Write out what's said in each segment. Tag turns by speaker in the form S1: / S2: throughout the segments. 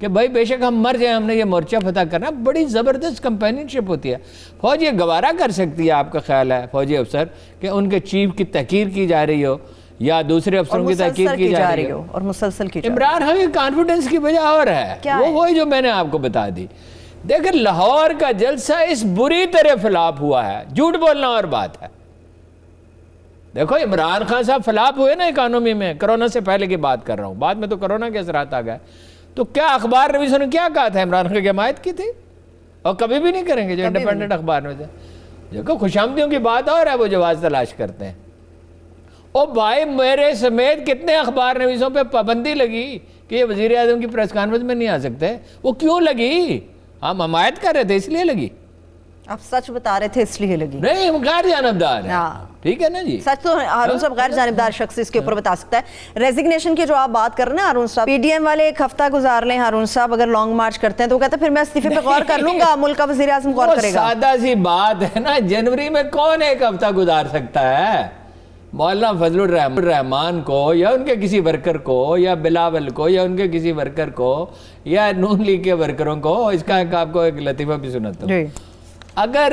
S1: کہ بھائی بے شک ہم مر جائیں، ہم نے یہ مورچہ فتح کرنا. بڑی زبردست کمپینینشپ ہوتی ہے. فوج یہ گوارا کر سکتی ہے، آپ کا خیال ہے فوجی افسر، کہ ان کے چیف کی تحقیر کی جا رہی ہو یا دوسرے افسروں کی تحقیر کی جا رہی ہو
S2: اور مسلسل کی.
S1: عمران خان کی کانفیڈنس کی وجہ اور ہے، وہ وہی جو میں نے آپ کو بتا دی. دیکھیں لاہور کا جلسہ اس بری طرح فلاپ ہوا ہے، جھوٹ بولنا اور بات ہے. دیکھو عمران خان صاحب فلاپ ہوئے نا اکانومی میں، کرونا سے پہلے کی بات کر رہا ہوں، بعد میں تو کرونا کے اثرات آ گئے. تو کیا اخبار نویسوں نے کیا کہا تھا؟ عمران خان کی حمایت کی تھی، اور کبھی بھی نہیں کریں گے جو انڈیپینڈنٹ اخبار میں تھے. دیکھو خوشامدیوں کی بات اور ہے، وہ جواز تلاش کرتے ہیں. او بھائی میرے سمیت کتنے اخبار نویسوں پہ پابندی لگی کہ یہ وزیر اعظم کی پریس کانفرنس میں نہیں آ سکتے. وہ کیوں لگی؟ ہم حمایت کر رہے تھے اس لیے لگی.
S2: آپ سچ بتا رہے تھے اس لیے لگی.
S1: نہیں، ہم غیر جانبدار ہیں. ٹھیک ہے نا جی،
S2: سچ تو ہارون صاحب غیر جانبدار شخص اس کے اوپر بتا سکتا ہے. ریزگنیشن کی جو آپ بات کر رہے ہیں ہارون صاحب، پی ڈی ایم والے ایک ہفتہ گزار لیں ہارون صاحب، اگر لانگ مارچ کرتے ہیں تو وہ کہتے ہیں پھر میں استعفے پہ غور کر لوں گا، ملک کا وزیر اعظم غور کرے گا.
S1: سادہ سی بات ہے نا، جنوری میں کون ایک ہفتہ گزار سکتا ہے؟ مولانا فضل الرحمان کو یا ان کے کسی ورکر کو یا بلاول کو یا ان کے کسی ورکر کو یا نون لیگ کے ورکروں کو. اس کا آپ کو ایک لطیفہ بھی سناتا ہوں. اگر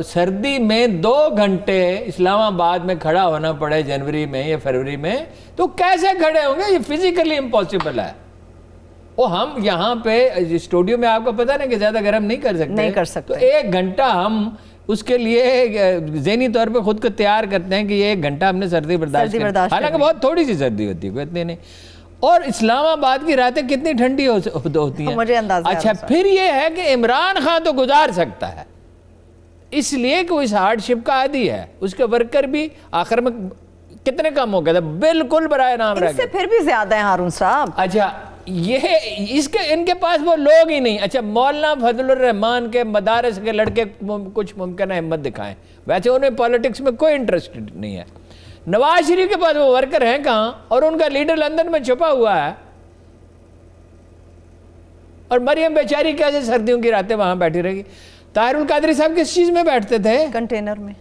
S1: سردی میں 2 گھنٹے اسلام آباد میں کھڑا ہونا پڑے جنوری میں یا فروری میں تو کیسے کھڑے ہوں گے؟ یہ فزیکلی امپاسبل ہے. وہ ہم یہاں پہ اسٹوڈیو میں آپ کو پتہ نا کہ زیادہ گرم نہیں کر سکتے. تو 1 گھنٹہ ہم اس کے لیے ذہنی طور پہ خود کو تیار کرتے ہیں کہ یہ 1 گھنٹہ ہم نے سردی برداشت کرنی، حالانکہ بہت تھوڑی سی سردی ہوتی ہے، اتنی نہیں. اور اسلام آباد کی راتیں کتنی ٹھنڈی ہوتی ہیں.
S2: مجھے اندازہ ہے.
S1: اچھا پھر یہ ہے کہ عمران خان تو گزار سکتا ہے اس لیے کہ وہ اس ہارڈ شپ کا عادی ہے. اس کے ورکر بھی آخر میں کتنے کم ہو گئے تھے، بالکل برائے نام رہ گئے.
S2: اس سے پھر بھی زیادہ ہیں ہارون صاحب.
S1: اچھا یہ ان کے پاس وہ لوگ ہی نہیں. اچھا مولانا فضل الرحمان کے مدارس کے لڑکے کچھ ممکنہ ہمت دکھائیں، ویسے انہیں پالیٹکس میں کوئی انٹرسٹ نہیں ہے. نواز شریف کے پاس وہ ورکر ہیں کہاں؟ اور ان کا لیڈر لندن میں چھپا ہوا ہے. اور مریم بیچاری کیسے سردیوں کی راتیں وہاں بیٹھی رہے گی؟ طاہر القادری صاحب کس چیز میں بیٹھتے تھے؟
S2: کنٹینر میں.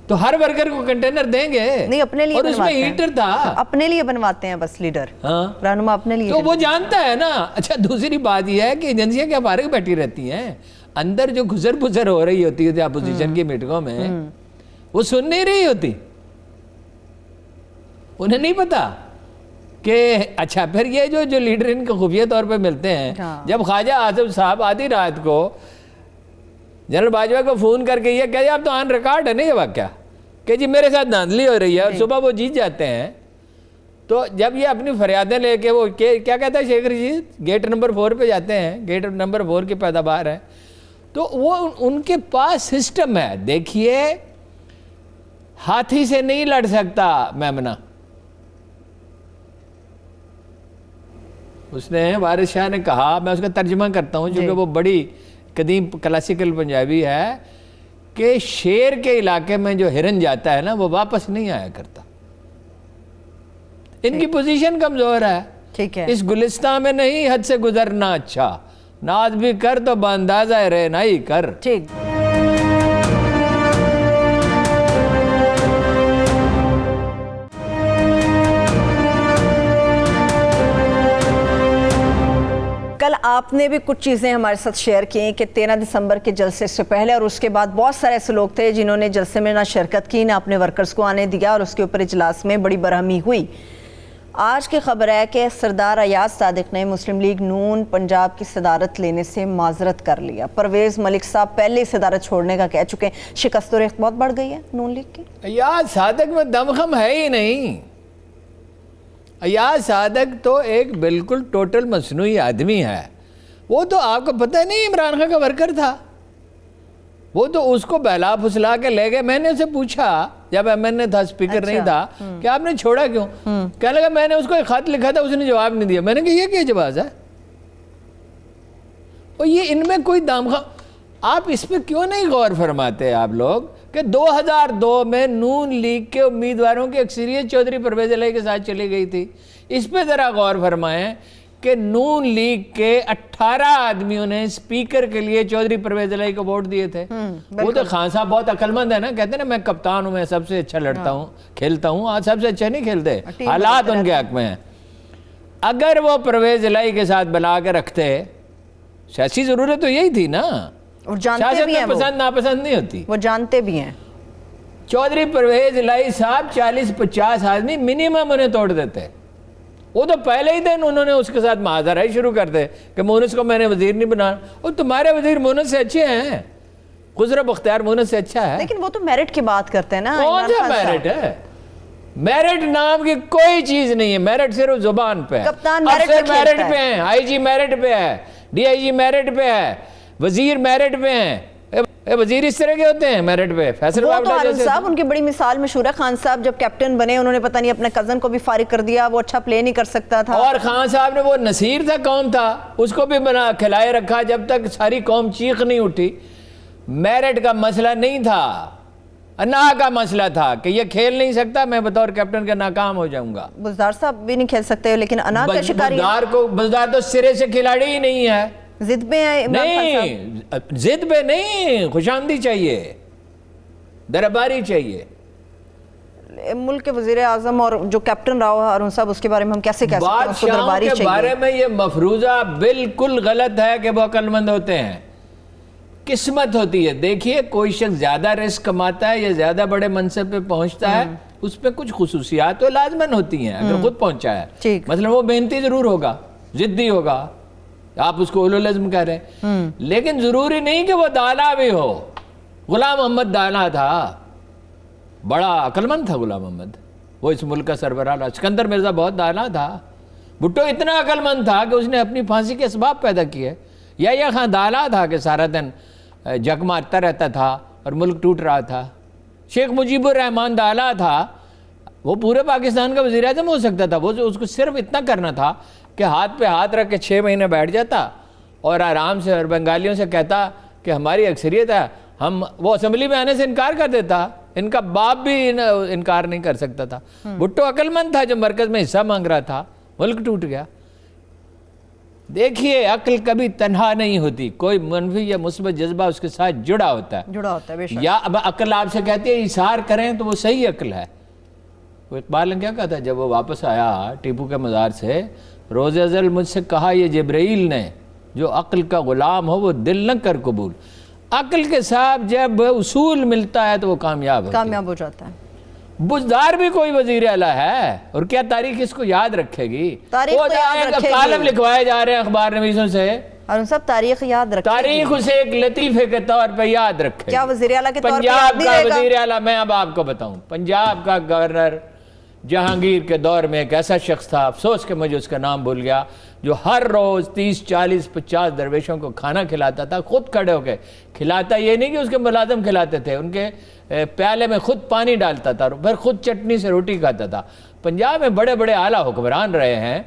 S1: تو ہر ورکر کو کنٹینر دیں گے؟
S2: نہیں، اپنے لیے
S1: اور اس میں ہیٹر تھا،
S2: اپنے لیے بنواتے ہیں بس لیڈر. ہاں رہنما اپنے لیے،
S1: تو وہ جانتا ہے نا. اچھا دوسری بات یہ ہے کہ ایجنسیاں کیا فارغ بیٹھی رہتی ہیں؟ اندر جو گزر پزر ہو رہی ہوتی ہے اپوزیشن کی میٹنگوں میں، وہ سن نہیں رہی ہوتی. انہیں نہیں پتا کہ اچھا پھر یہ جو لیڈر ان کے خفیہ طور پہ ملتے ہیں، جب خواجہ آصف صاحب آدھی رات کو جنرل باجوہ کو فون کر کے یہ کہہ اب تو آن ریکارڈ ہے نا یہ واقعہ کہ جی میرے ساتھ دھاندلی ہو رہی ہے، اور صبح وہ جیت جاتے ہیں. تو جب یہ اپنی فریادیں لے کے وہ کیا کہتا ہے شیخ رشید، گیٹ نمبر 4 پہ جاتے ہیں، گیٹ نمبر 4 کی پیداوار ہے، تو وہ ان کے پاس سسٹم ہے. دیکھیے ہاتھی سے نہیں لڑ سکتا میمنہ. اس نے وارث شاہ نے کہا، میں اس کا ترجمہ کرتا ہوں چونکہ وہ بڑی قدیم کلاسیکل پنجابی ہے، کہ شیر کے علاقے میں جو ہرن جاتا ہے نا وہ واپس نہیں آیا کرتا. ان کی پوزیشن کمزور ہے.
S2: ٹھیک ہے،
S1: اس گلستان میں نہیں حد سے گزرنا اچھا، ناز بھی کر تو باندازہ رہنائی کر.
S2: ٹھیک. کل آپ نے بھی کچھ چیزیں ہمارے ساتھ شیئر کی کہ 13 دسمبر کے جلسے سے پہلے اور اس کے بعد بہت سارے ایسے لوگ تھے جنہوں نے جلسے میں نہ شرکت کی، نہ اپنے ورکرز کو آنے دیا، اور اس کے اوپر اجلاس میں بڑی برہمی ہوئی. آج کی خبر ہے کہ سردار ایاز صادق نے مسلم لیگ نون پنجاب کی صدارت لینے سے معذرت کر لیا. پرویز ملک صاحب پہلے ہی صدارت چھوڑنے کا کہہ چکے ہیں. شکست و ریخت بہت بڑھ گئی ہے نون لیگ کی.
S1: ایاز صادق میں دمخم ہے ہی نہیں. ایاز صادق تو ایک بالکل ٹوٹل مصنوعی آدمی ہے. وہ تو آپ کو پتہ نہیں عمران خان کا ورکر تھا. وہ تو اس کو بہلا پھسلا کے لے گئے. میں نے اسے پوچھا جب ایم این اے تھا، اسپیکر نہیں تھا، کہ آپ نے چھوڑا کیوں؟ کہنے لگا میں نے اس کو ایک خط لکھا تھا، اس نے جواب نہیں دیا. میں نے کہا یہ کیا جواز ہے؟ اور یہ ان میں کوئی دامخواہ، آپ اس پہ کیوں نہیں غور فرماتے آپ لوگ کہ 2002 میں نون لیگ کے امیدواروں کی اکثریت چودھری پرویز الہی کے ساتھ چلی گئی تھی. اس پہ ذرا غور فرمائیں کہ نون لیگ کے 18 آدمیوں نے اسپیکر کے لیے چودھری پرویز الہی کو ووٹ دیے تھے. وہ تو خان صاحب بہت عقل مند ہے نا، کہتے ہیں نا میں کپتان ہوں، میں سب سے اچھا لڑتا ہوں، کھیلتا ہوں. آج سب سے اچھا نہیں کھیلتے، حالات ان کے حق میں ہیں. اگر وہ پرویز الہی کے ساتھ بنا کے رکھتے، سیاسی ضرورت تو یہی تھی نا،
S2: اور جانتے بھی ہیں،
S1: پسند ناپسند نہیں ہوتی،
S2: وہ جانتے بھی ہیں۔
S1: چودھری پرویز الہی صاحب 40-50 آدمی منیمم انہیں توڑ دیتے، وہ تو پہلے ہی دن انہوں نے اس کے ساتھ محاذرہ ہی شروع کر دے کہ مونس کو میں نے وزیر نہیں بنا، اور تمہارے وزیر مونس سے اچھے ہیں، خسرو بختیار مونس سے اچھا ہے۔
S2: لیکن وہ تو میرٹ کی بات کرتے ہیں نا،
S1: کون سا میرٹ ہے؟ میرٹ نام کی کوئی چیز نہیں ہے، میرٹ صرف زبان پہ ہے،
S2: کپتان
S1: میرٹ پہ ہیں، آئی جی میرٹ پہ ہے، ڈی آئی جی میرٹ پہ ہے، وزیر میرٹ پہ ہیں، وزیر اس طرح کے ہوتے ہیں میرٹ پہ، فیصل
S2: وہ تو
S1: بابڑا
S2: ہارون
S1: جیسے۔
S2: صاحب ان کی بڑی مثال مشہور ہے، خان صاحب جب کیپٹن بنے انہوں نے پتہ نہیں اپنے کزن کو بھی فارغ کر دیا، وہ اچھا پلے نہیں کر سکتا تھا،
S1: اور خان صاحب نے وہ نصیر تھا قوم تھا، اس کو بھی بنا کھلائے رکھا جب تک ساری قوم چیخ نہیں اٹھی۔ میرٹ کا مسئلہ نہیں تھا، انا کا مسئلہ تھا کہ یہ کھیل نہیں سکتا، میں بطور کیپٹن کے ناکام ہو جاؤں گا۔
S2: بزدار صاحب بھی نہیں کھیل سکتے، لیکن انا کا شکاری ہے،
S1: بزدار تو سرے سے کھلاڑی ہی نہیں ہے،
S2: ضد پہ ہیں عمران خان صاحب۔
S1: نہیں ضد پہ نہیں، خوشامدی چاہیے، درباری چاہیے۔
S2: ملک کے وزیر اعظم اور جو کیپٹن رہا ہو ہارون صاحب، اس کے بارے میں ہم کیسے کہہ سکتے ہیں اس کو درباری
S1: بادشاہوں کے
S2: چاہیے؟
S1: بارے میں یہ مفروضہ بالکل غلط ہے کہ وہ عقل مند ہوتے ہیں، قسمت ہوتی ہے۔ دیکھیے کوئی شخص زیادہ رزق کماتا ہے یا زیادہ بڑے منصب پہ پہنچتا ہے، اس پہ کچھ خصوصیات تو لازمن ہوتی ہیں اگر خود پہنچا ہے، مثلا وہ محنتی ضرور ہوگا، ضدی ہوگا، آپ اس کو اولو العزم کہہ رہے ہیں، لیکن ضروری نہیں کہ وہ دانا بھی ہو۔ غلام محمد دانا تھا، بڑا عقل مند تھا غلام محمد، وہ اس ملک کا سربراہ تھا۔ اسکندر مرزا بہت دانا تھا، بھٹو اتنا عقل مند تھا کہ اس نے اپنی پھانسی کے اسباب پیدا کیے۔ یا خان دانا تھا کہ سارا دن جگ مارتا رہتا تھا اور ملک ٹوٹ رہا تھا۔ شیخ مجیب الرحمان دانا تھا، وہ پورے پاکستان کا وزیر اعظم ہو سکتا تھا، وہ اس کو صرف اتنا کرنا تھا کہ ہاتھ پہ ہاتھ رکھ کے 6 مہینے بیٹھ جاتا اور آرام سے اور بنگالیوں سے کہتا کہ ہماری اکثریت ہے، وہ اسمبلی میں آنے سے انکار کر دیتا، ان کا باپ بھی انکار نہیں کر سکتا تھا۔ بھٹو عقل مند تھا، جو مرکز میں حصہ مانگ رہا تھا، ملک ٹوٹ گیا۔ دیکھیے عقل کبھی تنہا نہیں ہوتی، کوئی منفی یا مثبت جذبہ اس کے ساتھ جڑا ہوتا ہے
S2: بے شک۔
S1: یا اب عقل آپ سے کہتی ہے اثار کریں تو وہ صحیح عقل ہے۔ وہ اقبال نے کیا کہا تھا جب وہ واپس آیا ٹیپو کے مزار سے، روز ازل مجھ سے کہا یہ جبرائیل نے، جو عقل کا غلام ہو وہ دل نہ کر قبول۔ عقل کے ساتھ جب اصول ملتا ہے تو وہ کامیاب
S2: ہو جاتا ہے۔
S1: بزدار بھی کوئی وزیر اعلیٰ ہے، اور کیا تاریخ اس کو یاد رکھے گی؟
S2: تاریخ تو یاد رکھے گی۔
S1: کالم لکھوائے جا رہے ہیں اخبار نویسوں سے،
S2: ہارون صاحب تاریخ یاد رکھے گی۔
S1: تاریخ اسے ایک لطیفے کے طور پہ یاد رکھے گی۔
S2: کیا وزیر اعلیٰ کے طور پہ یاد
S1: پنجاب
S2: نہیں
S1: کا
S2: رہے گا؟
S1: وزیر اعلیٰ، میں اب آپ کو بتاؤں، پنجاب کا گورنر جہانگیر کے دور میں ایک ایسا شخص تھا، افسوس کہ مجھے اس کا نام بھول گیا، جو ہر روز 30 40 50 درویشوں کو کھانا کھلاتا تھا، خود کھڑے ہو کے کھلاتا، یہ نہیں کہ اس کے ملازم کھلاتے تھے، ان کے پیالے میں خود پانی ڈالتا تھا، پھر خود چٹنی سے روٹی کھاتا تھا۔ پنجاب میں بڑے بڑے اعلیٰ حکمران رہے ہیں،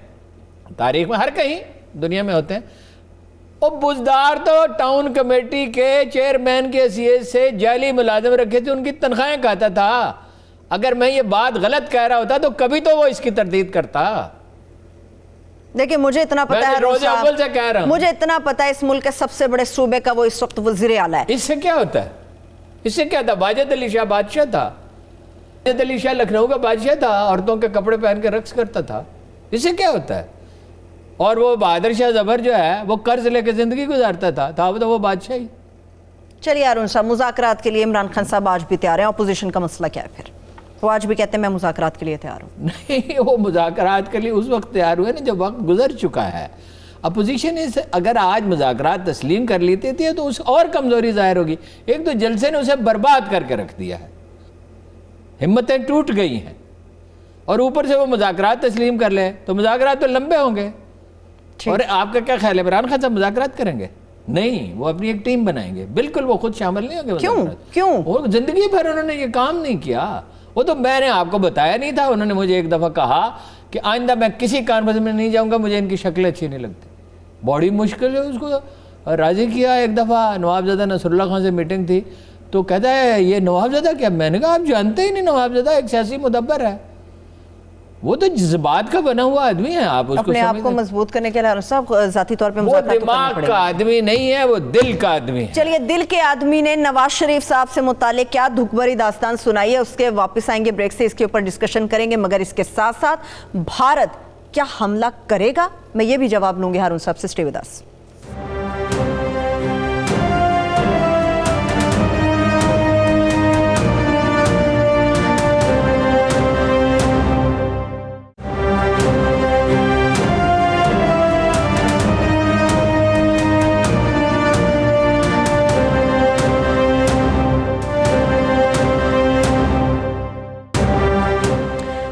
S1: تاریخ میں ہر کہیں دنیا میں ہوتے ہیں۔ اور بزدار تو ٹاؤن کمیٹی کے چیئرمین کی حیثیت سے جعلی ملازم رکھے تھے، ان کی تنخواہیں کھاتا تھا۔ اگر میں یہ بات غلط کہہ رہا ہوتا تو کبھی تو وہ اس کی تردید کرتا۔
S2: دیکھیں مجھے اتنا پتا ہے
S1: روز اول سے کہہ رہا ہوں،
S2: مجھے اتنا پتا ہے اس ملک کے سب سے بڑے صوبے کا وہ اس وقت وزیر اعلیٰ ہے۔
S1: اس سے کیا ہوتا ہے؟ اس سے کیا تھا؟ واجد علی شاہ بادشاہ تھا، واجد علی شاہ لکھنؤ کا بادشاہ تھا، عورتوں کے کپڑے پہن کے رقص کرتا تھا، اس سے کیا ہوتا ہے؟ اور وہ بہادر شاہ ظفر جو ہے وہ قرض لے کے زندگی گزارتا تھا تو وہ بادشاہ ہی۔
S2: چلیے ہارون صاحب، مذاکرات کے لیے عمران خان صاحب آج بھی تیار ہیں، اپوزیشن کا مسئلہ کیا ہے پھر؟ وہ آج بھی کہتے ہیں میں مذاکرات کے لیے تیار ہوں۔
S1: نہیں، وہ مذاکرات کے لیے اس وقت تیار ہوئے نا جب وقت گزر چکا ہے۔ اپوزیشن اگر آج مذاکرات تسلیم کر لیتی تھی تو اس اور کمزوری ظاہر ہوگی۔ ایک تو جلسے نے اسے برباد کر کے رکھ دیا ہے، ہمتیں ٹوٹ گئی ہیں، اور اوپر سے وہ مذاکرات تسلیم کر لے تو مذاکرات تو لمبے ہوں گے۔ اور آپ کا کیا خیال ہے عمران خان صاحب مذاکرات کریں گے؟ نہیں، وہ اپنی ایک ٹیم بنائیں گے، بالکل وہ خود شامل نہیں ہوں گے۔
S2: کیوں؟
S1: وہ زندگی بھر انہوں نے یہ کام نہیں کیا، وہ تو میں نے آپ کو بتایا نہیں تھا، انہوں نے مجھے ایک دفعہ کہا کہ آئندہ میں کسی کانفرنس میں نہیں جاؤں گا، مجھے ان کی شکلیں اچھی نہیں لگتی۔ بڑی مشکل ہے اس کو راضی کیا۔ ایک دفعہ نوابزادہ نصر اللہ خان سے میٹنگ تھی تو کہتا ہے یہ نوابزادہ کیا؟ میں نے کہا آپ جانتے ہی نہیں، نوابزادہ ایک سیاسی مدبر ہے، وہ تو جذبات کا بنا ہوا آدمی ہے۔ آپ اس کو
S2: اپنے آپ کو مضبوط کرنے کے لیے صاحب ذاتی طور پہ
S1: وہ دماغ کا آدمی نہیں ہے، وہ دل کا آدمی ہے۔
S2: چلیے، دل کے آدمی نے نواز شریف صاحب سے متعلق کیا دکھ بھری داستان سنائی ہے، اس کے واپس آئیں گے بریک سے، اس کے اوپر ڈسکشن کریں گے، مگر اس کے ساتھ ساتھ بھارت کیا حملہ کرے گا؟ میں یہ بھی جواب لوں گی ہارون صاحب سے. Stay with us.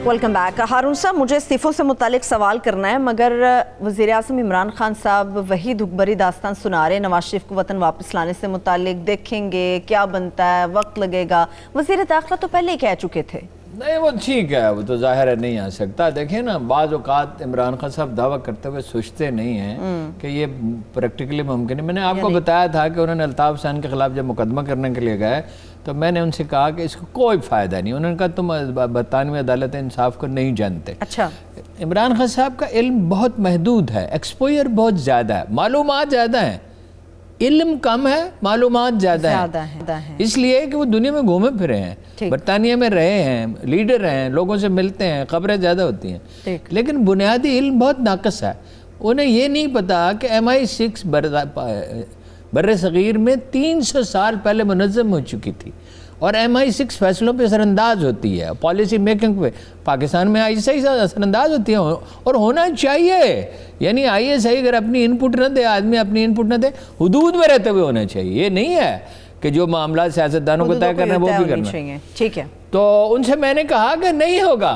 S2: Welcome back. Haroon صاحب مجھے استعفوں سے متعلق سوال کرنا ہے، مگر وزیر اعظم عمران خان صاحب وہی دکھ داستان سنا رہے ہیں نواز شریف کو وطن واپس لانے سے متعلق. دیکھیں گے کیا بنتا ہے، وقت لگے گا. وزیر داخلہ تو پہلے ہی کہہ چکے تھے.
S1: نہیں وہ ٹھیک ہے، وہ تو ظاہر ہے نہیں آ سکتا. دیکھیں نا بعض اوقات عمران خان صاحب دعویٰ کرتے ہوئے سوچتے نہیں ہیں کہ یہ پریکٹیکلی ممکن ہے. میں نے آپ کو بتایا تھا کہ انہوں نے الطاف حسین کے خلاف جب مقدمہ کرنے کے لیے گئے تو میں نے ان سے کہا کہ اس کو کوئی فائدہ نہیں. انہوں نے کہا تم برطانوی عدالت انصاف کو نہیں جانتے.
S2: اچھا،
S1: عمران خان صاحب کا علم بہت محدود ہے، ایکسپوئر بہت زیادہ ہے، معلومات زیادہ ہیں. علم کم ہے، معلومات زیادہ ہیں، اس لیے کہ وہ دنیا میں گھومے پھرے ہیں، برطانیہ میں رہے ہیں، لیڈر ہیں، لوگوں سے ملتے ہیں، خبریں زیادہ ہوتی ہیں، لیکن بنیادی علم بہت ناقص ہے. انہیں یہ نہیں پتا کہ MI6 بر صغیر میں 300 سال پہلے منظم ہو چکی تھی اور MI6 فیصلوں پہ اثر انداز ہوتی ہے، پالیسی میکنگ پہ. پاکستان میں ISI اثر انداز ہوتی ہے اور ہونا چاہیے. یعنی ISI اگر اپنی انپٹ نہ دے، آدمی اپنی انپٹ نہ دے، حدود میں رہتے ہوئے ہونا چاہیے. یہ نہیں ہے کہ جو معاملات سیاستدانوں کو طے کرنا ہے وہ بھی کرنا ہے.
S2: ٹھیک ہے.
S1: تو ان سے میں نے کہا کہ نہیں ہوگا.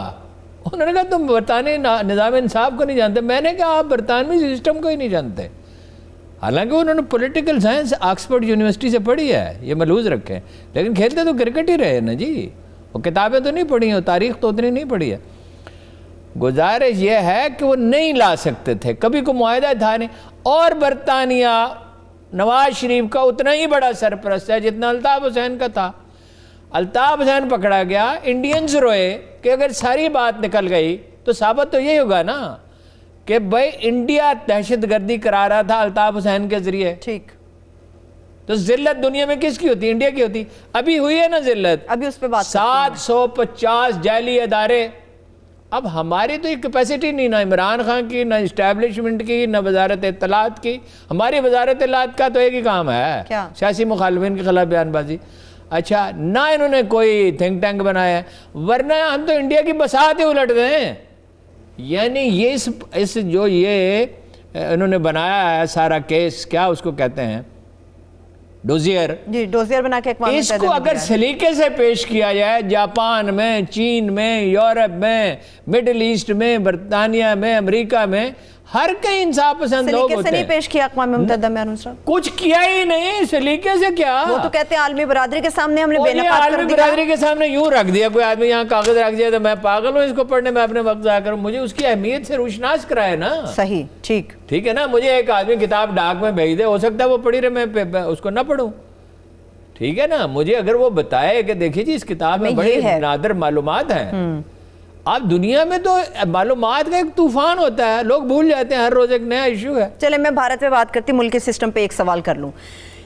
S1: انہوں نے کہا تم برطانوی نظام انصاف کو نہیں جانتے. میں نے کہا آپ برطانوی سسٹم کو ہی نہیں جانتے. حالانکہ انہوں نے پولیٹیکل سائنس آکسفورڈ یونیورسٹی سے پڑھی ہے، یہ ملحوظ رکھیں، لیکن کھیلتے تو کرکٹ ہی رہے نا جی. وہ کتابیں تو نہیں پڑھی ہیں، تاریخ تو اتنی نہیں پڑھی ہے. گزارش یہ ہے کہ وہ نہیں لا سکتے تھے، کبھی کوئی معاہدہ تھا نہیں. اور برطانیہ نواز شریف کا اتنا ہی بڑا سرپرست ہے جتنا الطاف حسین کا تھا. الطاف حسین پکڑا گیا، انڈینز روئے کہ اگر ساری بات نکل گئی تو ثابت تو یہی ہوگا نا کہ بھائی انڈیا دہشت گردی کرا رہا تھا الطاف حسین کے ذریعے.
S2: ٹھیک.
S1: تو ذلت دنیا میں کس کی ہوتی؟ انڈیا کی ہوتی. ابھی ہوئی ہے نا ذلت،
S2: ابھی اس پہ بات
S1: 750 جعلی ادارے. اب ہماری تو یہ کیپیسٹی نہیں، نہ عمران خان کی، نہ اسٹیبلشمنٹ کی، نہ وزارت اطلاعات کی. ہماری وزارت اطلاعات کا تو ایک ہی کام ہے، سیاسی مخالفین کے خلاف بیان بازی. اچھا، نہ انہوں نے کوئی تھنک ٹینک بنایا ہے، ورنہ ہم تو انڈیا کی بساط ہی الٹ دیں. یعنی یہ اس جو یہ انہوں نے بنایا ہے سارا کیس، کیا اس کو کہتے ہیں، ڈوزیئر. جی،
S2: ڈوزیئر بنا کے
S1: اس کو اگر سلیقے سے پیش کیا جائے جاپان میں، چین میں، یورپ میں، مڈل ایسٹ میں، برطانیہ میں، امریکہ میں، ہر کئی انصاف پسند لوگ ہوتے ہیں.
S2: سلیقے سے نہیں پیش کیا اقوام متحدہ میں.
S1: کچھ کیا ہی نہیں، سلیقے سے کیا.
S2: وہ تو کہتے ہیں عالمی برادری کے سامنے ہم نے بے نقاب کر دیا.
S1: عالمی برادری کے سامنے یوں رکھ دیا، کوئی آدمی یہاں کاغذ رکھ دیا تو میں پاگل ہوں اس کو پڑھنے میں اپنے وقت ضائع کروں. مجھے اس کی اہمیت سے روشناس کرائے نا.
S2: صحیح، ٹھیک
S1: ہے نا. مجھے ایک آدمی کتاب ڈاک میں بھیج دے، ہو سکتا ہے وہ پڑھی رہے، میں اس کو نہ پڑھوں. ٹھیک ہے نا. مجھے اگر وہ بتائے کہ دیکھیے جی اس کتاب میں بڑی نادر معلومات ہیں. اب دنیا میں تو معلومات کا ایک طوفان ہوتا ہے، لوگ بھول جاتے ہیں، ہر روز ایک نیا ایشو ہے.
S2: چلے میں بھارت پہ بات کرتی، ملکی سسٹم پہ ایک سوال کر لوں.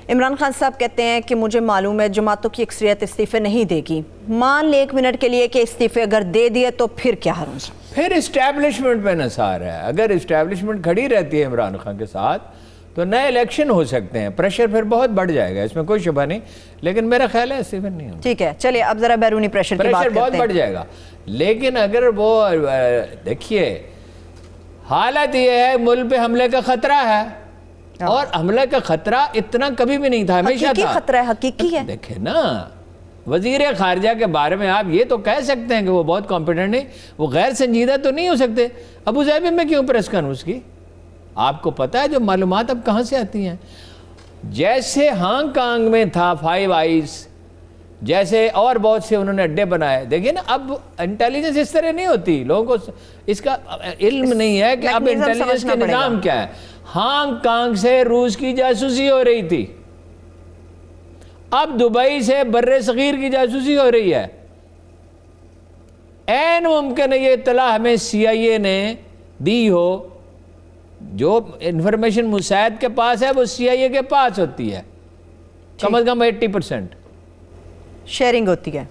S2: عمران خان صاحب کہتے ہیں کہ مجھے معلوم ہے جماعتوں کی اکثریت استعفے نہیں دے گی. مان لے ایک منٹ کے لیے کہ استعفے اگر دے دیے تو پھر کیا ہارون صاحب؟
S1: پھر اسٹیبلشمنٹ پہ نثار ہے. اگر اسٹیبلشمنٹ کھڑی رہتی ہے عمران خان کے ساتھ تو نئے الیکشن ہو سکتے ہیں، پریشر پھر بہت بڑھ جائے گا، اس میں کوئی شبہ نہیں. لیکن میرا خیال ہے استعفے نہیں ہوگا.
S2: ٹھیک ہے. چلیے اب ذرا بیرونی پریشر کی بات کرتے ہیں.
S1: بہت بڑھ جائے گا. لیکن اگر وہ دیکھیے حالت یہ ہے ملک پہ حملے کا خطرہ ہے، اور حملے کا خطرہ اتنا کبھی بھی نہیں تھا، ہمیشہ تھا.
S2: حقیقی خطرہ ہے، حقیقی ہے.
S1: دیکھیں نا وزیر خارجہ کے بارے میں آپ یہ تو کہہ سکتے ہیں کہ وہ بہت کمپیٹنٹ نہیں، وہ غیر سنجیدہ تو نہیں ہو سکتے. ابو ظہبی میں کیوں پریس کانفرنس کی؟ آپ کو پتہ ہے جو معلومات اب کہاں سے آتی ہیں. جیسے ہانگ کانگ میں تھا 5 آئیز، جیسے اور بہت سے انہوں نے اڈے بنائے. دیکھیں نا اب انٹیلیجنس اس طرح نہیں ہوتی، لوگوں کو اس کا علم نہیں ہے کہ اب انٹیلیجنس کا نظام کیا ہے. ہانگ کانگ سے روس کی جاسوسی ہو رہی تھی، اب دبئی سے بر صغیر کی جاسوسی ہو رہی ہے. عین ممکن ہے یہ اطلاع ہمیں CIA نے دی ہو. جو انفارمیشن موساد کے پاس ہے وہ CIA کے پاس ہوتی ہے، کم از کم 80%
S2: شیئرنگ ہوتی ہے.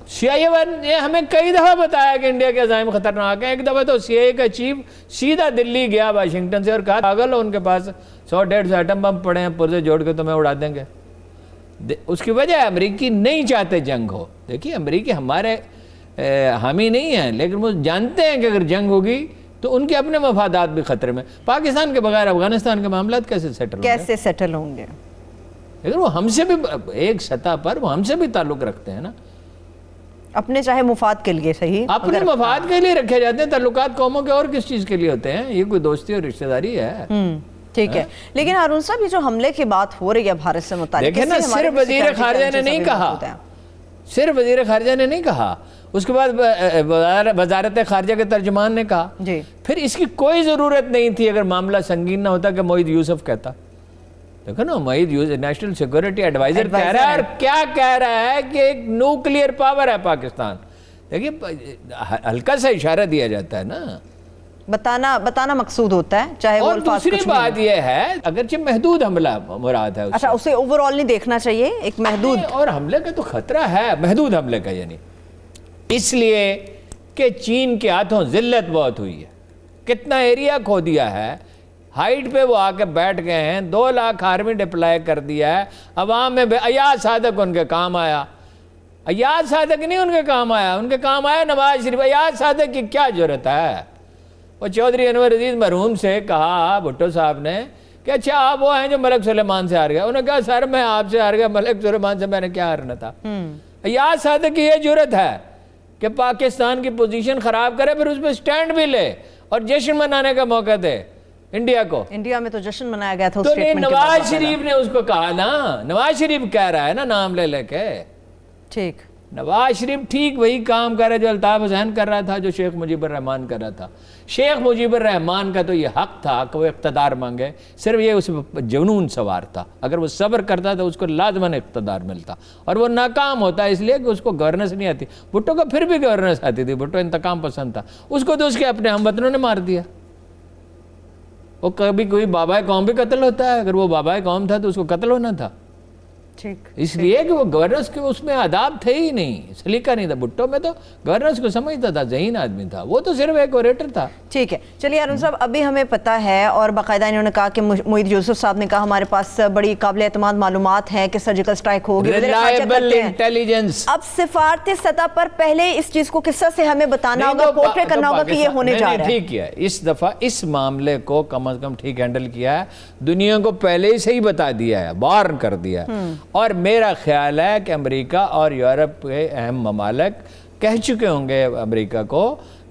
S1: CIA نے ہمیں کئی دفعہ بتایا کہ انڈیا کے عزائم خطرناک ہیں. ایک دفعہ تو CIA کا چیف سیدھا دلی گیا واشنگٹن سے اور کہا پاگل ہو، ان کے پاس 100-150 ایٹم بم پڑے ہیں، پرزے جوڑ کے تمہیں اڑا دیں گے. اس کی وجہ ہے امریکی نہیں چاہتے جنگ ہو. دیکھیے امریکی ہمارے حامی نہیں ہیں، لیکن وہ جانتے ہیں کہ اگر جنگ ہوگی تو ان کے اپنے مفادات بھی خطرے میں. پاکستان کے بغیر افغانستان کے معاملات کیسے سیٹل ہوں گے؟ لیکن وہ ہم سے بھی ایک سطح پر وہ ہم سے بھی تعلق رکھتے ہیں نا،
S2: اپنے چاہے مفاد کے لیے. صحیح،
S1: اپنے مفاد کے لیے رکھے جاتے ہیں. تعلقات قوموں کے اور کس چیز کے لیے ہوتے ہیں؟ یہ کوئی دوستی اور رشتہ داری ہے.
S2: ٹھیک ہے، لیکن ہارون صاحب یہ جو حملے کی بات ہو رہی ہے بھارت سے متعلق،
S1: دیکھیں نا، صرف وزیر خارجہ نے نہیں کہا، صرف وزیر خارجہ نے نہیں کہا، اس کے بعد وزارت خارجہ کے ترجمان نے کہا. پھر اس کی کوئی ضرورت نہیں تھی اگر معاملہ سنگین نہ ہوتا کہ موحد یوسف کہتا. دیکھو نا، موحد یوسف نیشنل سیکورٹی ایڈوائزر کہہ رہا ہے، اور کیا کہہ رہا ہے کہ ایک نیوکلیئر پاور ہے پاکستان. دیکھیے ہلکا سا اشارہ دیا جاتا ہے نا،
S2: بتانا مقصود ہوتا ہے، چاہے وہ
S1: اور
S2: الفاظ.
S1: دوسری بات یہ ہے اگرچہ محدود حملہ مراد ہے.
S2: اچھا، اسے اوورال نہیں دیکھنا چاہیے، ایک محدود.
S1: اور حملے کا تو خطرہ ہے، محدود حملے کا، یعنی اس لیے کہ چین کے ہاتھوں ذلت بہت ہوئی ہے. کتنا ایریا کھو دیا ہے، ہائٹ پہ وہ آ کے بیٹھ گئے ہیں. 2 لاکھ آرمی ڈپلائی کر دیا ہے. عوام میں ایاز صادق ان کے کام آیا. ایاز صادق نہیں ان کے کام آیا، ان کے کام آیا نواز شریف. ایاز صادق کی کیا جرت ہے؟ وہ چودھری انور عزیز مرحوم سے کہا بھٹو صاحب نے کہ اچھا آپ وہ ہیں جو ملک سلیمان سے ہار گیا. انہوں نے کہا سر میں آپ سے ہار گیا، ملک سلیمان سے میں نے کیا ہارنا تھا. ایاز صادق کی یہ جرت ہے کہ پاکستان کی پوزیشن خراب کرے، پھر اس پہ سٹینڈ بھی لے اور جشن منانے کا موقع دے انڈیا کو. انڈیا
S2: میں تو جشن منایا گیا تھا.
S1: تو نواز شریف نے اس کو کہا نا، نواز شریف کہہ رہا ہے نا نام لے کے. ٹھیک، نواز شریف ٹھیک وہی کام کر رہا ہے جو الطاف حسین کر رہا تھا، جو شیخ مجیب الرحمان کر رہا تھا. شیخ مجیب الرحمان کا تو یہ حق تھا کہ وہ اقتدار مانگے، صرف یہ اس جنون سوار تھا. اگر وہ صبر کرتا تو اس کو لازماً اقتدار ملتا، اور وہ ناکام ہوتا اس لیے کہ اس کو گورننس نہیں آتی. بھٹو کو پھر بھی گورننس آتی تھی، بھٹو انتقام پسند تھا. اس کو تو اس کے اپنے ہم وطنوں نے مار دیا. وہ کبھی کوئی بابائے قوم بھی قتل ہوتا ہے، اگر وہ بابائے قوم تھا تو اس کو قتل ہونا تھا. اس لیے کہ وہ گورننس کے اس میں آداب تھے ہی نہیں، سلیقہ نہیں تھا. بھٹو میں تو گورننس کو سمجھتا تھا، ذہین آدمی تھا. وہ تو صرف ایک اوریٹر تھا.
S2: ٹھیک ہے، چلیے ہارون صاحب، ابھی ہمیں پتہ ہے اور باقاعدہ انہوں نے کہا کہ موحد یوسف صاحب نے کہا ہمارے پاس بڑی قابل اعتماد معلومات ہیں کہ سرجیکل سٹرائک ہوگی.
S1: Reliable intelligence.
S2: اب سفارتی سطح پر پہلے اس چیز کو قصہ سے ہمیں بتانا ہوگا، پورٹریٹ کرنا ہوگا کہ یہ ہونے جا رہا ہے.
S1: ٹھیک کیا اس دفعہ، اس معاملے کو کم از کم ٹھیک ہینڈل کیا ہے. دنیا کو پہلے ہی صحیح بتا دیا ہے، وارن کر دیا ہے. اور میرا خیال ہے کہ امریکہ اور یورپ کے اہم ممالک کہہ چکے ہوں گے امریکہ کو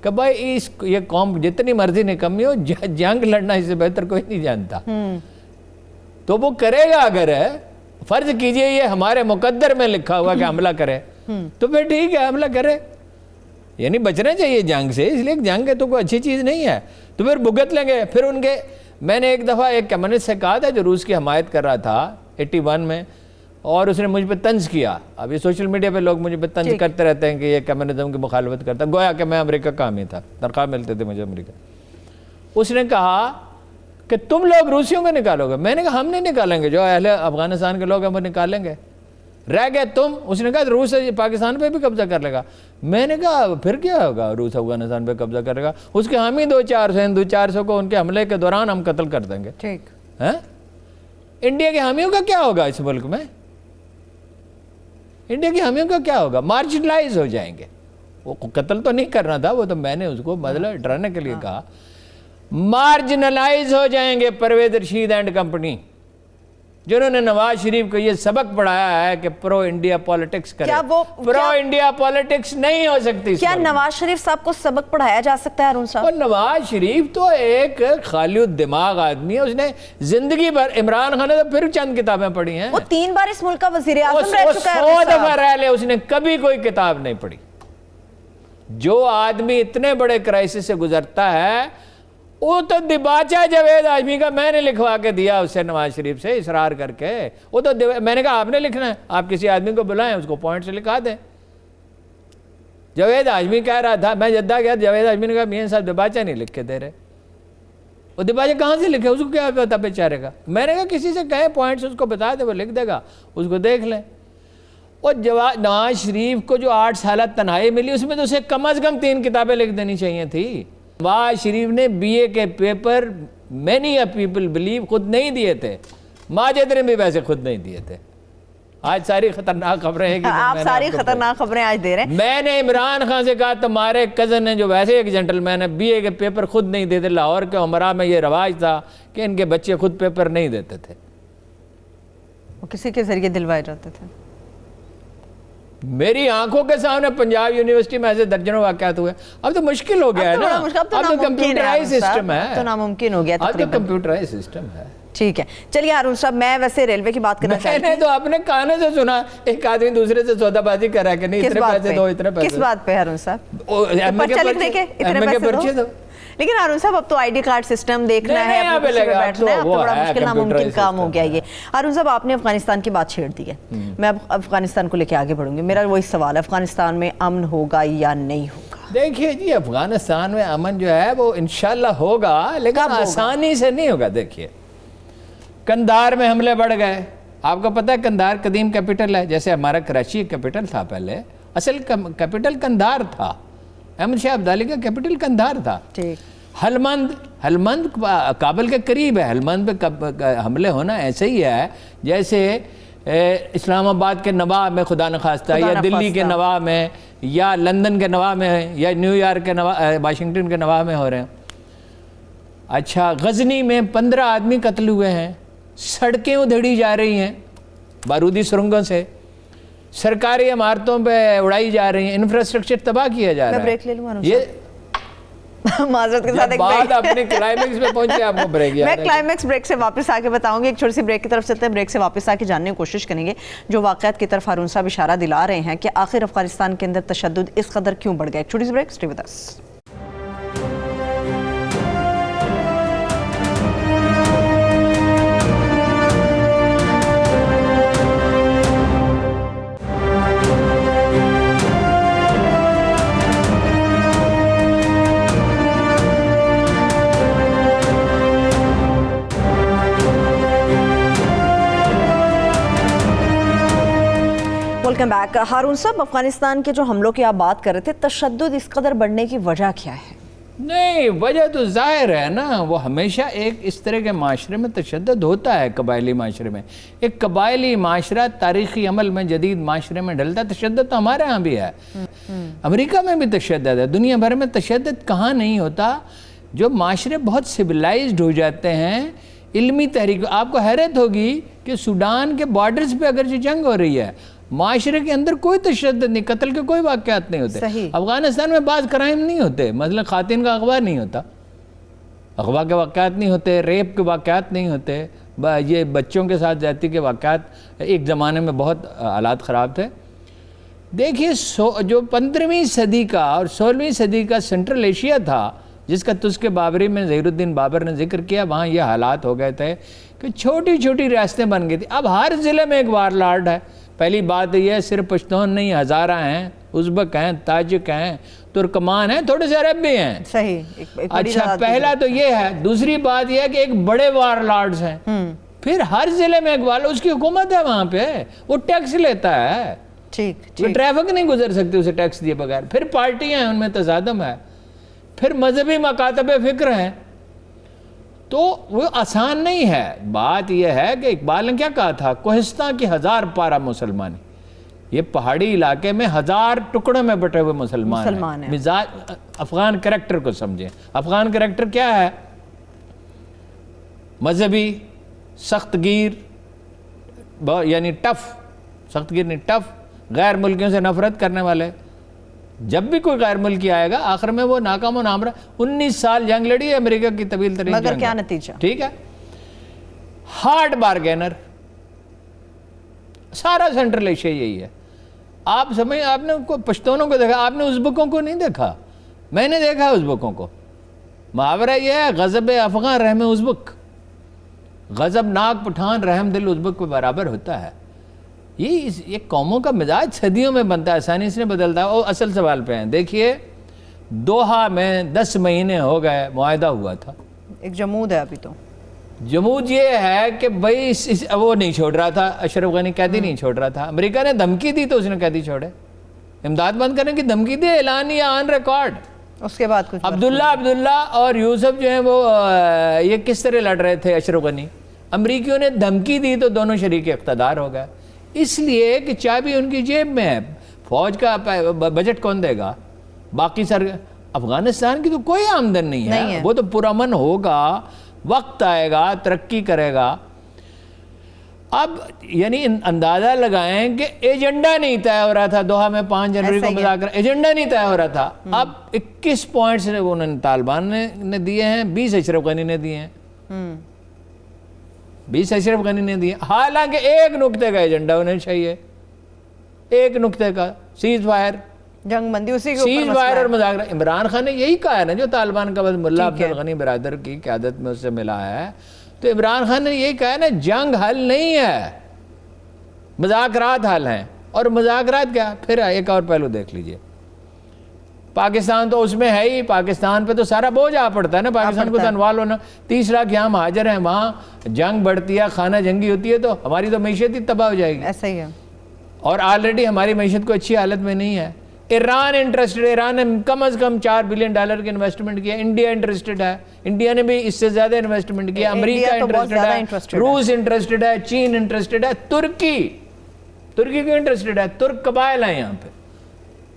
S1: کہ بھائی یہ قوم جتنی مرضی نکمی ہو، جنگ لڑنا اس سے بہتر کوئی نہیں جانتا. تو وہ کرے گا. اگر فرض کیجئے یہ ہمارے مقدر میں لکھا ہوا کہ حملہ کرے تو پھر ٹھیک ہے، حملہ کرے. یعنی بچنا چاہیے جنگ سے، اس لیے جنگ ہے تو کوئی اچھی چیز نہیں ہے. تو پھر بھگت لیں گے. پھر ان کے، میں نے ایک دفعہ ایک کمیونسٹ سے کہا تھا جو روس کی حمایت کر رہا تھا 81 میں، اور اس نے مجھ پہ طنز کیا. اب یہ سوشل میڈیا پہ لوگ مجھے پہ طنز کرتے رہتے ہیں کہ یہ کمیونزم کی مخالفت کرتا، گویا کہ میں امریکہ کا حامی تھا، تنخواہ ملتے تھے مجھے امریکہ. اس نے کہا کہ تم لوگ روسیوں کو نکالو گے. میں نے کہا ہم نہیں نکالیں گے، جو اہل افغانستان کے لوگ ہیں وہ نکالیں گے. رہ گئے تم. اس نے کہا روس پاکستان پہ بھی قبضہ کر لے گا. میں نے کہا پھر کیا ہوگا، روس افغانستان پہ قبضہ کرے گا، اس کے حامی 200-400 ہندو 400 کو ان کے حملے کے دوران ہم قتل کر دیں گے. ٹھیک ہے. انڈیا کے حامیوں کا کیا ہوگا اس ملک میں؟ انڈیا کی حامیوں کا کیا ہوگا؟ مارجنلائز ہو جائیں گے. وہ قتل تو نہیں کرنا تھا، وہ تو میں نے اس کو مطلب ڈرانے کے لیے کہا. مارجنلائز ہو جائیں گے پرویز رشید اینڈ کمپنی، جنہوں نے نواز شریف کو یہ سبق پڑھایا ہے کہ پرو انڈیا پالیٹکس کرے. پرو انڈیا پالیٹکس نہیں ہو سکتی.
S2: کیا نواز شریف صاحب کو سبق پڑھایا جا سکتا ہے ہارون صاحب؟
S1: نواز شریف تو ایک خالی الدماغ آدمی ہے. اس نے زندگی بھر، عمران خان نے تو پھر چند کتابیں پڑھی ہیں.
S2: وہ 3 بار اس ملک کا وزیر اعظم رہ چکا ہے.
S1: 100 دفعہ رہ لے، اس نے کبھی کوئی کتاب نہیں پڑھی. جو آدمی اتنے بڑے کرائسس سے گزرتا ہے، وہ تو دباچہ جاوید ہاشمی کا میں نے لکھوا کے دیا اس سے، نواز شریف سے اصرار کر کے. وہ تو میں نے کہا آپ نے لکھنا ہے، آپ کسی آدمی کو بلائیں، اس کو پوائنٹ سے لکھا دیں. جاوید ہاشمی کہہ رہا تھا، میں جدہ گیا، جاوید ہاشمی نے کہا میاں صاحب دباچہ نہیں لکھ کے دے رہے. وہ دباچہ کہاں سے لکھے، اس کو کیا پتا بیچارے کا. میں نے کہا کسی سے کہیں پوائنٹس اس کو بتا دے، وہ لکھ دے گا، اس کو دیکھ لیں. اور نواز شریف کو جو 8 سالہ تنہائی ملی اس میں تو اسے کم از کم 3 کتابیں لکھ دینی چاہیے تھی. نواز شریف نے BA کے paper many a people believe خود نہیں دیے تھے. ماجد نے بھی ویسے خود نہیں دیے تھے. آج ساری خطرناک خبریں ہیں کہ
S2: آپ ساری خطرناک خبریں آج دے رہے ہیں.
S1: میں نے عمران خان سے کہا تمہارے کزن ہیں جو ویسے ایک جنٹلمین ہے BA کے پیپر خود نہیں دیتے. لاہور کے امراء میں یہ رواج تھا کہ ان کے بچے خود پیپر نہیں دیتے تھے,
S2: وہ کسی کے ذریعے دلوائے جاتے تھے.
S1: میری آنکھوں کے سامنے پنجاب یونیورسٹی میں ایسے درجنوں واقعات ہوئے. اب تو مشکل ہو گیا ہے نا, اب تو کمپیوٹرائز سسٹم ہے,
S2: تو ناممکن ہو گیا
S1: اب تو کمپیوٹرائز سسٹم ہے.
S2: ٹھیک ہے چلیے ہارون صاحب, میں ویسے ریلوے کی بات کرنا چاہتی ہوں.
S1: میں نے تو اپنے کانوں سے سنا ایک آدمی دوسرے سے سودا بازی کر رہا ہے کہ نہیں اتنے پیسے دو, اتنے پیسے.
S2: کس بات پہ ہارون صاحب؟
S1: پرچہ لکھنے کے اتنے پیسے دو.
S2: لیکن ہارون صاحب اب تو ID کارڈ سسٹم دیکھنا ہے, اب تو بڑا مشکل ناممکن کام ہو گیا یہ. ہارون صاحب آپ نے افغانستان کی بات چھیڑ دی ہے, میں اب افغانستان کو لے کے آگے بڑھوں گی. میرا وہی سوال ہے, افغانستان میں امن ہوگا یا نہیں ہوگا؟
S1: دیکھیے جی, افغانستان میں امن جو ہے وہ انشاءاللہ ہوگا, لیکن آسانی سے نہیں ہوگا. دیکھیے کندھار میں حملے بڑھ گئے. آپ کو پتہ ہے کندھار قدیم کیپٹل ہے, جیسے ہمارا کراچی کیپٹل تھا پہلے, اصل کیپٹل کندھار تھا. احمد شاہ ابدالی کا کیپٹل کندھار تھا. ہلمند کابل کے قریب ہے. ہلمند پہ حملے ہونا ایسے ہی ہے جیسے اسلام آباد کے نواح میں خدا نخواستہ, یا دلی کے نواح میں, یا لندن کے نواح میں, یا نیو یارک کے نواح, واشنگٹن کے نواح میں ہو رہے ہیں. اچھا, غزنی میں 15 آدمی قتل ہوئے ہیں. سڑکیں ادھیڑی جا رہی ہیں بارودی سرنگوں سے, سرکاری عمارتوں پہ اڑائی جا رہی ہیں, انفراسٹرکچر تباہ کیا جا رہا ہے.
S2: میں بریک لے لوں
S1: یہ
S2: معذرت کے ساتھ ایک
S1: بات اپنے کلائمیکس میں پہنچے, آپ کو بریک
S2: میں کلائمیکس بریک سے واپس آ کے بتاؤں گی. ایک چھوٹی سی بریک کی طرف چلتے ہیں, بریک سے واپس آ کے جاننے کی کوشش کریں گے جو واقعات کی طرف ہارون صاحب اشارہ دلا رہے ہیں کہ آخر افغانستان کے اندر تشدد اس قدر کیوں بڑھ گیا. ایک چھوٹی سی break, stay with us. Welcome back. Haroon صاحب, افغانستان کے جو حملوں کی آپ بات کر رہے تھے, تشدد اس قدر بڑھنے کی وجہ کیا ہے؟
S1: نہیں, وجہ تو ظاہر ہے نا, وہ ہمیشہ ایک اس طرح کے معاشرے میں تشدد ہوتا ہے. قبائلی معاشرے میں ایک قبائلی معاشرہ تاریخی عمل میں جدید معاشرے میں ڈلتا ہے. تشدد تو ہمارے ہاں بھی ہے, امریکہ میں بھی تشدد ہے, دنیا بھر میں تشدد کہاں نہیں ہوتا. جو معاشرے بہت سویلائزڈ ہو جاتے ہیں, علمی تحریک. آپ کو حیرت ہوگی کہ سوڈان کے بارڈرز پہ اگر جو جنگ ہو رہی ہے, معاشرے کے اندر کوئی تشدد نہیں, قتل کے کوئی واقعات نہیں ہوتے. افغانستان میں بعض کرائم نہیں ہوتے, مثلا خواتین کا اغوا نہیں ہوتا, اغوا کے واقعات نہیں ہوتے, ریپ کے واقعات نہیں ہوتے, یہ بچوں کے ساتھ زیادتی کے واقعات ایک زمانے میں بہت حالات خراب تھے. دیکھیے جو 15ویں صدی کا اور 16ویں صدی کا سینٹرل ایشیا تھا, جس کا تزک بابری میں ظہیر الدین بابر نے ذکر کیا, وہاں یہ حالات ہو گئے تھے کہ چھوٹی چھوٹی ریاستیں بن گئی تھی. اب ہر ضلع میں ایک وار لارڈ ہے. پہلی بات یہ ہے, صرف پشتون نہیں, ہزارہ ہیں, ازبک ہیں, تاجک ہیں, ترکمان ہیں, تھوڑے سے عرب بھی ہیں.
S2: صحیح.
S1: اچھا, پہلا تو یہ ہے. دوسری بات یہ ہے کہ ایک بڑے وار لارڈز ہیں, پھر ہر ضلع میں ایک وار, اس کی حکومت ہے وہاں پہ, وہ ٹیکس لیتا ہے. ٹریفک نہیں گزر سکتی اسے ٹیکس دیے بغیر. پھر پارٹیاں ہیں, ان میں تصادم ہے, پھر مذہبی مکاتب فکر ہیں. تو وہ آسان نہیں ہے. بات یہ ہے کہ اقبال نے کیا کہا تھا, کوہستان کی 1000 پارہ مسلمانی. یہ پہاڑی علاقے میں 1000 ٹکڑوں میں بٹے ہوئے مسلمان ہیں. مزاج افغان کریکٹر کو سمجھیں. افغان کریکٹر کیا ہے؟ مذہبی, سخت گیر, یعنی ٹف, سخت گیر نہیں ٹف, غیر ملکیوں سے نفرت کرنے والے. جب بھی کوئی غیر ملکی آئے گا آخر میں وہ ناکام و نامرہ. 19 سال جنگ لڑی ہے امریکہ کی طویل ترین جنگ,
S2: مگر کیا نتیجہ؟
S1: ٹھیک ہے, ہارڈ بارگینر. سارا سینٹرل ایشیا یہی ہے. آپ سمجھیں, آپ نے پشتونوں کو دیکھا, آپ نے ازبکوں کو نہیں دیکھا. میں نے دیکھا ازبکوں کو. محاورہ یہ ہے, غضب افغان رحم ازبک. غضب ناک پٹھان رحم دل ازبک کے برابر ہوتا ہے. یہ قوموں کا مزاج صدیوں میں بنتا ہے, آسانی سے بدلتا ہے. وہ اصل سوال پہ ہیں. دیکھیے دوحہ میں 10 مہینے ہو گئے, معاہدہ ہوا تھا.
S2: ایک جمود ہے ابھی تو.
S1: جمود یہ ہے کہ بھائی وہ نہیں چھوڑ رہا تھا، اشرف غنی قیدی نہیں چھوڑ رہا تھا، امریکہ نے دھمکی دی تو اس نے قیدی چھوڑے، امداد بند کرنے کی دھمکی دی، اعلانیہ آن ریکارڈ۔
S2: اس کے بعد کچھ
S1: عبداللہ اور یوسف جو ہیں وہ یہ کس طرح لڑ رہے تھے اشرف غنی، امریکیوں نے دھمکی دی تو دونوں شریک اقتدار ہو گئے، اس لیے کہ چابی ان کی جیب میں ہے۔ فوج کا بجٹ کون دے گا؟ باقی افغانستان کی تو کوئی آمدن نہیں ہے، وہ تو پرامن ہوگا، وقت آئے گا، ترقی کرے گا۔ اب یعنی اندازہ لگائیں کہ ایجنڈا نہیں طے ہو رہا تھا، دوحہ میں 5 جنوری کو مذاکرہ، ایجنڈا نہیں طے ہو رہا تھا، اب 21 پوائنٹس انہوں نے طالبان نے دیے ہیں، 20 اشرف غنی نے دیے ہیں، 20 اشرف غنی نے دیے، حالانکہ ایک نقطے کا ایجنڈا انہیں چاہیے، ایک نقطے کا سیز فائر،
S2: جنگ بندی، اسی کے
S1: سیز فائر اور مذاکرہ۔ عمران خان نے یہی کہا ہے نا، جو طالبان کا بس ملا عبدالغنی برادر کی قیادت میں اس سے ملا ہے، تو عمران خان نے یہی کہا ہے نا، جنگ حل نہیں ہے، مذاکرات حل ہیں۔ اور مذاکرات کیا؟ پھر ایک اور پہلو دیکھ لیجئے، پاکستان تو اس میں ہے ہی، پاکستان پہ تو سارا بوجھ آ پڑتا ہے نا، پاکستان کو تو انوال ہونا، 30 لاکھ یہاں مہاجر ہیں، وہاں جنگ بڑھتی ہے، خانہ جنگی ہوتی ہے، تو ہماری تو معیشت ہی تباہ ہو جائے گی۔
S2: ایسا ہی ہے،
S1: اور آلریڈی ہماری معیشت کو اچھی حالت میں نہیں ہے۔ ایران انٹرسٹڈ، ایران نے کم از کم $4 بلین کی انویسٹمنٹ کیا، انڈیا انٹرسٹڈ ہے، انڈیا نے بھی اس سے زیادہ انویسٹمنٹ کیا، امریکہ انٹرسٹڈ ہے، روس انٹرسٹڈ ہے، چین انٹرسٹڈ ہے، ترکی کیوں انٹرسٹڈ ہے؟ ترک قبائل ہیں یہاں پہ،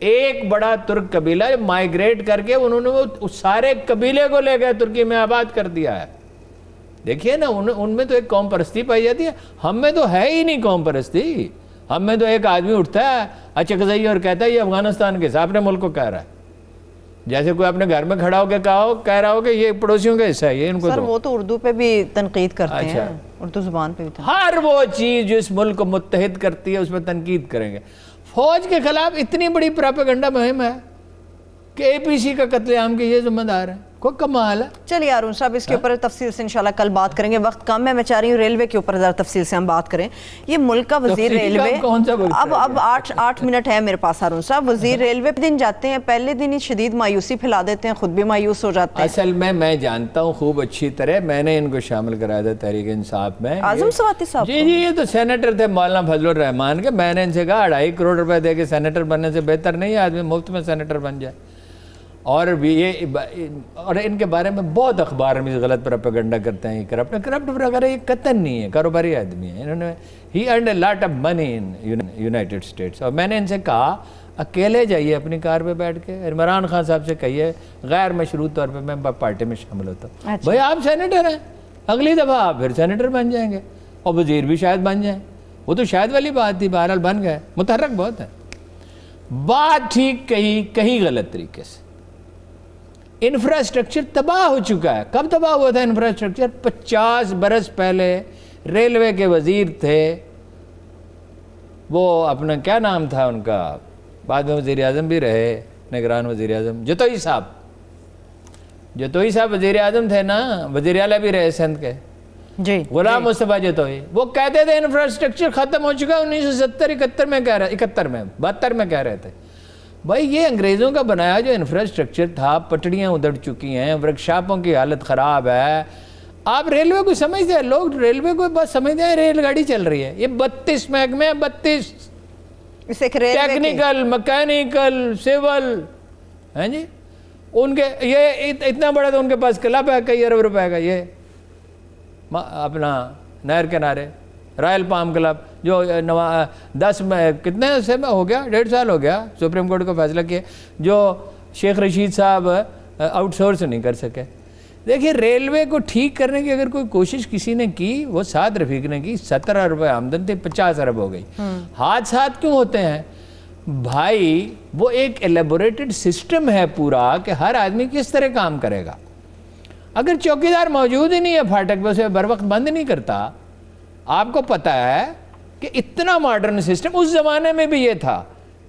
S1: ایک بڑا ترک قبیلہ مائیگریٹ کر کے انہوں نے وہ سارے قبیلے کو لے گئے ترکی میں آباد کر دیا ہے۔ دیکھیے نا، ان میں تو ایک قوم پرستی پائی جاتی ہے، ہم میں تو ہے ہی نہیں قوم پرستی، ہم میں تو ایک آدمی اٹھتا ہے اچکزئی اور کہتا ہے یہ افغانستان کے اپنے ملک کو کہہ رہا ہے، جیسے کوئی اپنے گھر میں کھڑا ہو کے کہہ رہا ہو کہ یہ پڑوسیوں کا حصہ ہے، یہ ان کو
S2: سر وہ تو اردو پہ بھی تنقید کرتے ہیں، اردو زبان پہ بھی
S1: ہر وہ چیز جو اس ملک کو متحد کرتی ہے اس پہ تنقید کریں گے۔ فوج کے خلاف اتنی بڑی پروپیگنڈا مہم ہے کہ اے پی سی کا قتل عام کے یہ ذمہ دار ہیں، کوئی کمال ہے۔
S2: چلیے ہارون صاحب، اس کے اوپر تفصیل سے انشاءاللہ کل بات کریں گے، وقت کم ہے، میں چاہ رہی ہوں ریلوے کے اوپر ذرا تفصیل سے ہم بات کریں۔ یہ ملک کا وزیر ریلوے، اب 8 منٹ ہے میرے پاس ہارون صاحب، وزیر ریلوے دن جاتے ہیں، پہلے دن ہی شدید مایوسی پھیلا دیتے ہیں، خود بھی مایوس ہو جاتے ہیں۔
S1: اصل میں جانتا ہوں خوب اچھی طرح، میں نے ان کو شامل کرایا تھا تحریک انصاف میں،
S2: اعظم سواتی صاحب۔
S1: جی یہ تو سینیٹر تھے مولانا فضل الرحمان کے، میں نے ان سے کہا 2.5 کروڑ روپے دے کے سینیٹر بننے سے بہتر نہیں ہے آدمی مفت میں سینیٹر بن جائے۔ اور ان کے بارے میں بہت اخبار میں غلط پروپیگنڈا کرتے ہیں، کرپٹ وغیرہ، یہ قطن نہیں ہے، کاروباری آدمی ہے، انہوں نے he earned a lot of money in United States. اور میں نے ان سے کہا اکیلے جائیے اپنی کار پہ بیٹھ کے، عمران خان صاحب سے کہیے غیر مشروط طور پہ میں پارٹی میں شامل ہوتا ہوں، بھائی آپ سینیٹر ہیں، اگلی دفعہ آپ پھر سینیٹر بن جائیں گے اور وزیر بھی شاید بن جائیں، وہ تو شاید والی بات تھی، بہرحال بن گئے، متحرک بہت ہے۔ بات ٹھیک کہیں غلط طریقے سے، انفراسٹرکچر تباہ ہو چکا ہے۔ کب تباہ ہوا تھا انفراسٹرکچر؟ 50 برس پہلے ریلوے کے وزیر تھے، وہ اپنا کیا نام تھا ان کا، بعد میں وزیر اعظم بھی رہے، نگران وزیر اعظم، جتوئی صاحب وزیر اعظم تھے نا، وزیر اعلیٰ بھی رہے سندھ کے،
S2: جی
S1: غلام مصطفیٰ جتوئی، وہ کہتے تھے انفراسٹرکچر ختم ہو چکا ہے، 1970 میں کہہ رہے، 72 میں کہہ رہے تھے۔ بھائی یہ انگریزوں کا بنایا جو انفراسٹرکچر تھا، پٹڑیاں ادھر چکی ہیں، ورکشاپوں کی حالت خراب ہے۔ آپ ریلوے کو سمجھتے ہیں، لوگ ریلوے کو بس سمجھتے ہیں ریل گاڑی چل رہی ہے، یہ 32 محکمے، 32 ٹیکنیکل، مکینیکل، سول، ہیں جی، ان کے یہ اتنا بڑا تو ان کے پاس کلب ہے کئی ارب روپے کا، یہ اپنا نہر کنارے رائل پام کلب، جو 10 میں کتنے سے میں ہو گیا، 1.5 سال ہو گیا سپریم کورٹ کو فیصلہ کیا، جو شیخ رشید صاحب آؤٹ سورس نہیں کر سکے۔ دیکھیے ریلوے کو ٹھیک کرنے کی اگر کوئی کوشش کسی نے کی، وہ سعد رفیق نے کی، 17 ارب آمدن تھی، 50 ارب ہو گئی۔ حادثات کیوں ہوتے ہیں بھائی؟ وہ ایک ایلیبوریٹڈ سسٹم ہے پورا کہ ہر آدمی کس طرح کام کرے گا۔ اگر چوکیدار موجود ہی نہیں ہے پھاٹک پہ، اسے بر وقت بند نہیں کرتا، آپ کو پتہ ہے کہ اتنا ماڈرن سسٹم اس زمانے میں بھی یہ تھا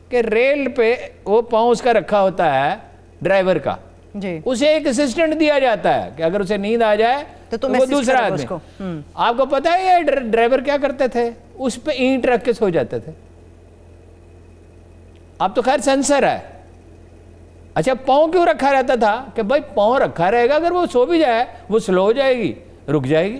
S1: کہ ریل پہ وہ پاؤں اس کا رکھا ہوتا ہے ڈرائیور کا،
S2: جی،
S1: اسے ایک اسسٹنٹ دیا جاتا ہے کہ اگر اسے نیند آ جائے تو وہ دوسرا آدمی۔ آپ کو پتہ ہے یہ ڈرائیور کیا کرتے تھے؟ اس پہ اینٹ رکھ کے سو جاتے تھے۔ اب تو خیر سینسر ہے، اچھا پاؤں کیوں رکھا رہتا تھا؟ کہ بھائی پاؤں رکھا رہے گا، اگر وہ سو بھی جائے وہ سلو ہو جائے گی، رک جائے گی،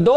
S1: 2